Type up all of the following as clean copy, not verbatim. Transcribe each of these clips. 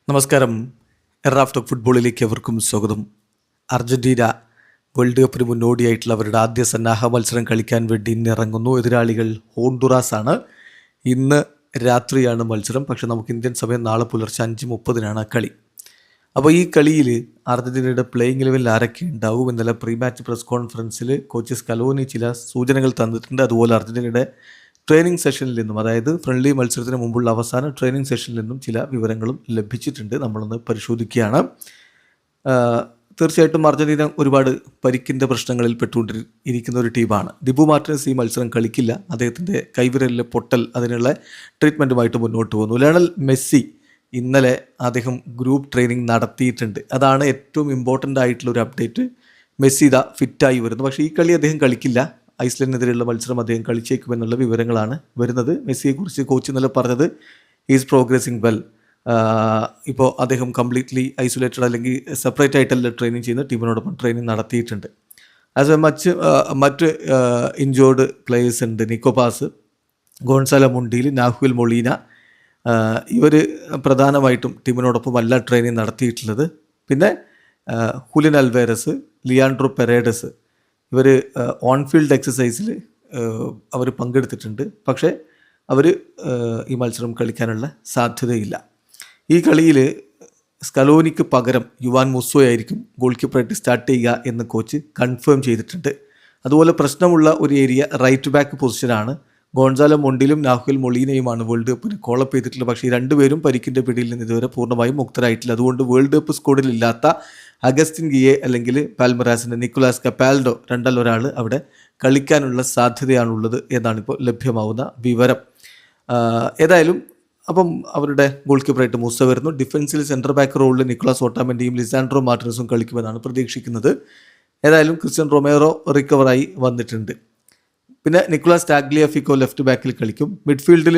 നമസ്കാരം. എറാഫ് ടോക്ക് ഫുട്ബോളിലേക്ക് എവർക്കും സ്വാഗതം. അർജൻറ്റീന വേൾഡ് കപ്പിന് മുന്നോടിയായിട്ടുള്ള അവരുടെ ആദ്യ സന്നാഹ മത്സരം കളിക്കാൻ വേണ്ടി ഇന്നിറങ്ങുന്നു. എതിരാളികൾ ഹോണ്ടുറാസ് ആണ്. ഇന്ന് രാത്രിയാണ് മത്സരം. പക്ഷേ നമുക്ക് ഇന്ത്യൻ സമയം നാളെ പുലർച്ചെ 5:30 കളി. അപ്പോൾ ഈ കളിയിൽ അർജൻറ്റീനയുടെ പ്ലേയിങ് ലെവലിൽ ആരൊക്കെ ഉണ്ടാവും? ഇന്നലെ പ്രീ മാച്ച് പ്രസ് കോൺഫറൻസിൽ കോച്ച് സ്കലോനി ചില സൂചനകൾ തന്നിട്ടുണ്ട്. അതുപോലെ അർജൻറ്റീനയുടെ ട്രെയിനിങ് സെഷനിൽ നിന്നും, അതായത് ഫ്രണ്ട്ലി മത്സരത്തിന് മുമ്പുള്ള അവസാന ട്രെയിനിങ് സെഷനിൽ നിന്നും ചില വിവരങ്ങളും ലഭിച്ചിട്ടുണ്ട്. നമ്മളൊന്ന് പരിശോധിക്കുകയാണ്. തീർച്ചയായിട്ടും അർജൻറ്റീന ഒരുപാട് പരിക്കിൻ്റെ പ്രശ്നങ്ങളിൽ പെട്ടുകൊണ്ടിരിക്കുന്ന ഒരു ടീമാണ്. ദിബു മാർട്ടിനസ് ഈ മത്സരം കളിക്കില്ല. അദ്ദേഹത്തിൻ്റെ കൈവിരലിലെ പൊട്ടൽ, അതിനുള്ള ട്രീറ്റ്മെൻറ്റുമായിട്ട് മുന്നോട്ട് പോകുന്നു. ലയണൽ മെസ്സി ഇന്നലെ അദ്ദേഹം ഗ്രൂപ്പ് ട്രെയിനിങ് നടത്തിയിട്ടുണ്ട്. അതാണ് ഏറ്റവും ഇമ്പോർട്ടൻ്റ് ആയിട്ടുള്ള ഒരു അപ്ഡേറ്റ്. മെസ്സി ഇതാ ഫിറ്റായി വരുന്നു. പക്ഷേ ഈ കളി അദ്ദേഹം കളിക്കില്ല. ഐസ്ലൻഡിനെതിരെയുള്ള മത്സരം അദ്ദേഹം കളിച്ചേക്കുമെന്നുള്ള വിവരങ്ങളാണ് വരുന്നത്. മെസ്സിയെക്കുറിച്ച് കോച്ച് ഇന്നലെ പറഞ്ഞത് ഈസ് പ്രോഗ്രസിങ് വെൽ. ഇപ്പോൾ അദ്ദേഹം കംപ്ലീറ്റ്ലി ഐസൊലേറ്റഡ് അല്ലെങ്കിൽ സെപ്പറേറ്റ് ആയിട്ടല്ല ട്രെയിനിങ് ചെയ്യുന്ന, ടീമിനോടൊപ്പം ട്രെയിനിങ് നടത്തിയിട്ടുണ്ട്. ആസ് മറ്റ് ഇൻജോർഡ് പ്ലേയേഴ്സ് ഉണ്ട്. നിക്കോപാസ്, ഗോൺസാലോ മുണ്ടീൽ, നാഹുൽ മൊളീന, ഇവർ പ്രധാനമായിട്ടും ടീമിനോടൊപ്പം അല്ല ട്രെയിനിങ് നടത്തിയിട്ടുള്ളത്. പിന്നെ ഹുലിൻ അൽവേരസ്, ലിയാൻഡ്രോ പെരേഡസ്, ഇവർ ഓൺ ഫീൽഡ് എക്സസൈസിൽ അവർ പങ്കെടുത്തിട്ടുണ്ട്. പക്ഷേ അവർ ഈ മത്സരം കളിക്കാനുള്ള സാധ്യതയില്ല. ഈ കളിയിൽ സ്കലോനിക്ക് പകരം യുവാൻ മുസ്സോയായിരിക്കും ഗോൾ കീപ്പറായിട്ട് സ്റ്റാർട്ട് ചെയ്യുക എന്ന് കോച്ച് കൺഫേം ചെയ്തിട്ടുണ്ട്. അതുപോലെ പ്രശ്നമുള്ള ഒരു ഏരിയ റൈറ്റ് ബാക്ക് പൊസിഷനാണ്. ഗോൺസാലോ മൊണ്ടിലും നാഹുൽ മൊളീനയുമാണ് വേൾഡ് കപ്പിന് കോളപ്പ് ചെയ്തിട്ടുള്ളത്. പക്ഷേ ഈ രണ്ടുപേരും പരിക്കിൻ്റെ പിടിയിൽ നിന്ന് ഇതുവരെ പൂർണ്ണമായും മുക്തരായിട്ടില്ല. അതുകൊണ്ട് വേൾഡ് കപ്പ് സ്ക്വാഡിലില്ലാത്ത അഗസ്റ്റിൻ ഗിയെ അല്ലെങ്കിൽ പാൽമറാസിൻ്റെ നിക്കോളാസ് കപ്പാൽഡോ, രണ്ടല്ലൊരാൾ അവിടെ കളിക്കാനുള്ള സാധ്യതയാണുള്ളത് എന്നാണിപ്പോൾ ലഭ്യമാവുന്ന വിവരം. ഏതായാലും അപ്പം അവരുടെ ഗോൾ കീപ്പറായിട്ട് മൂസ വരുന്നു. ഡിഫൻസിൽ സെൻറ്റർ ബാക്ക് റോളിൽ നിക്കോളാസ് ഓട്ടാമെൻ്റെയും ലിസാൻഡ്രോ മാർട്ടിനസും കളിക്കുമെന്നാണ് പ്രതീക്ഷിക്കുന്നത്. ഏതായാലും ക്രിസ്ത്യൻ റൊമേറോ റിക്കവറായി വന്നിട്ടുണ്ട്. പിന്നെ നിക്കോളാസ് ടാഗ്ലിയാഫിക്കോ ലെഫ്റ്റ് ബാക്കിൽ കളിക്കും. മിഡ്ഫീൽഡിൽ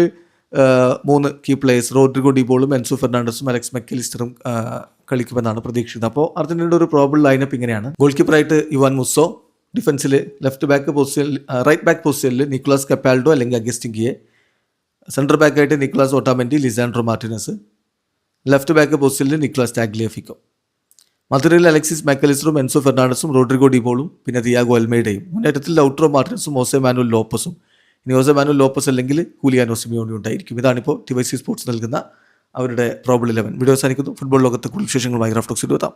3 കീ പ്ലേയേഴ്സ് റോഡ്രിഗോ ഡിബോളും എൻസോ ഫെർണാണ്ടസും അലക്സ് മെക്കലിസ്റ്ററും കളിക്കുമെന്നാണ് പ്രതീക്ഷിക്കുന്നത്. അപ്പോൾ അർജന്റീനയുടെ ഒരു പ്രോബിൾ ലൈനപ്പ് ഇങ്ങനെയാണ്. ഗോൾ കീപ്പറായിട്ട് യുവാൻ മുസ്സോ, ഡിഫൻസിൽ ലെഫ്റ്റ് ബാക്ക് പൊസിഷനിൽ റൈറ്റ് ബാക്ക് പൊസിഷനിൽ നിക്കോളാസ് കപ്പാൽഡോ അല്ലെങ്കിൽ അഗസ്റ്റിൻ ഗിയെ, സെൻറ്റർ ബാക്കായിട്ട് Nicolas Otamendi, Lisandro Martinez, left back പൊസിഷനിൽ നിക്കോളാസ് ടാഗ്ലിയാഫിക്കോ, മധുരയിൽ അലക്സിസ് മെക്കലിസ്റ്ററും എൻസോ ഫെർണാണ്ടസും റോഡ്രിഗോ ഡിബോളും പിന്നെ തിയാഗോ അൽമേഡയും, മുന്നേറ്റത്തിൽ ലൗട്രോ മാർട്ടിനസും ഹോസെ മാനുവൽ ലോപ്പസും. ഇനി ഹോസെ മാനുവൽ ലോപ്പസ് അല്ലെങ്കിൽ ഹൂലിയാനോ സിമിയോണി ഉണ്ടായിരിക്കും. ഇതാണിപ്പോൾ ടിവൈസി സ്പോർട്സ് നൽകുന്ന അവരുടെ പ്രോബിൾ 11. വീഡിയോ അവസാനിക്കുന്നു. ഫുട്ബോൾ ലോകത്തെ കൂടുതൽ വിശേഷങ്ങളുമായി റാഫ് ടോക്സിൽ എത്താം.